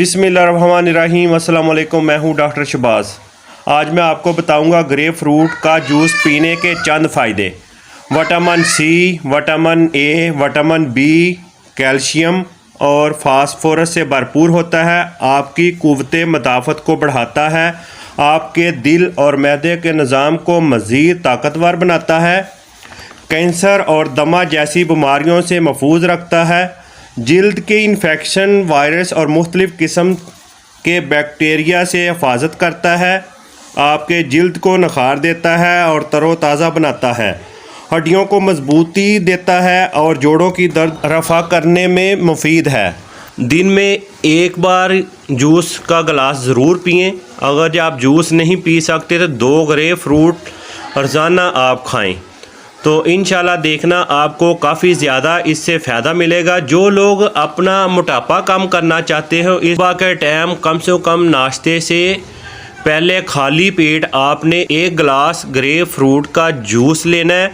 बिस्मिल्लाहिर्रहमानिर्रहीम। अस्सलाम वालेकुम। मैं हूं डॉक्टर शहबाज। आज मैं आपको बताऊंगा ग्रेप फ्रूट का जूस पीने के चंद फ़ायदे। Vitamin C, vitamin A, vitamin B, calcium और फास्फोरस से भरपूर होता है। आपकी क़ुव्वते मदाफ़त को बढ़ाता है। आपके दिल और मैदे के निज़ाम को मज़ीद ताकतवर बनाता है। कैंसर और दमा जैसी बीमारियों से महफूज रखता है। जिल्द के इन्फेक्शन, वायरस और मुख्तलिफ़ किस्म के बैक्टीरिया से हिफाजत करता है। आपके जिल्द को निखार देता है और तरोताज़ा बनाता है। हड्डियों को मजबूती देता है और जोड़ों की दर्द रफ़ा करने में मुफीद है। दिन में एक बार जूस का गिलास ज़रूर पिएं। अगर आप जूस नहीं पी सकते तो 2 ग्रेप फ्रूट रोज़ाना आप खाएं तो इंशाल्लाह देखना आपको काफ़ी ज़्यादा इससे फ़ायदा मिलेगा। जो लोग अपना मोटापा कम करना चाहते हो, इस सुबह के टाइम कम से कम नाश्ते से पहले खाली पेट आपने 1 गिलास ग्रेप फ्रूट का जूस लेना है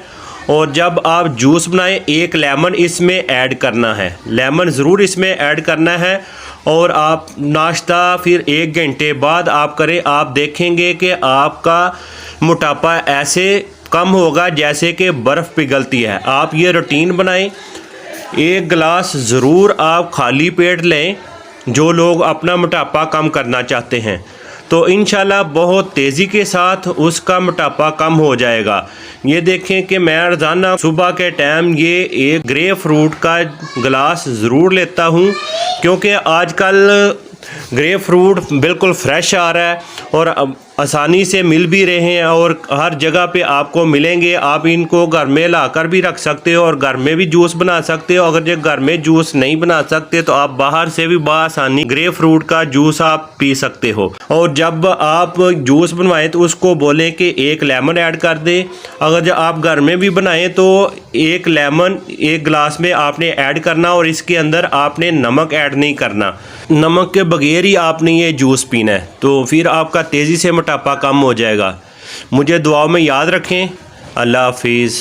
और जब आप जूस बनाएं 1 लेमन इसमें ऐड करना है। लेमन ज़रूर इसमें ऐड करना है और आप नाश्ता फिर 1 घंटे बाद आप करें। आप देखेंगे कि आपका मोटापा ऐसे कम होगा जैसे कि बर्फ़ पिघलती है। आप ये रूटीन बनाएं। 1 गिलास ज़रूर आप खाली पेट लें जो लोग अपना मोटापा कम करना चाहते हैं, तो इंशाल्लाह बहुत तेज़ी के साथ उसका मोटापा कम हो जाएगा। ये देखें कि मैं रोज़ाना सुबह के टाइम ये 1 ग्रेप फ्रूट का गिलास ज़रूर लेता हूँ, क्योंकि आजकल ग्रेप फ्रूट बिल्कुल फ्रेश आ रहा है और आसानी से मिल भी रहे हैं और हर जगह पे आपको मिलेंगे। आप इनको घर में लाकर भी रख सकते हो और घर में भी जूस बना सकते हो। अगर जो घर में जूस नहीं बना सकते तो आप बाहर से भी बआसानी ग्रेप फ्रूट का जूस आप पी सकते हो। और जब आप जूस बनवाएं तो उसको बोलें कि 1 लेमन ऐड कर दें। अगर जो आप घर में भी बनाएं तो 1 लेमन 1 गिलास में आपने ऐड करना और इसके अंदर आपने नमक ऐड नहीं करना। नमक के बगैर ही आपने ये जूस पीना है, तो फिर आपका तेज़ी से मोटापा कम हो जाएगा। मुझे दुआओं में याद रखें। अल्लाह हाफिज़।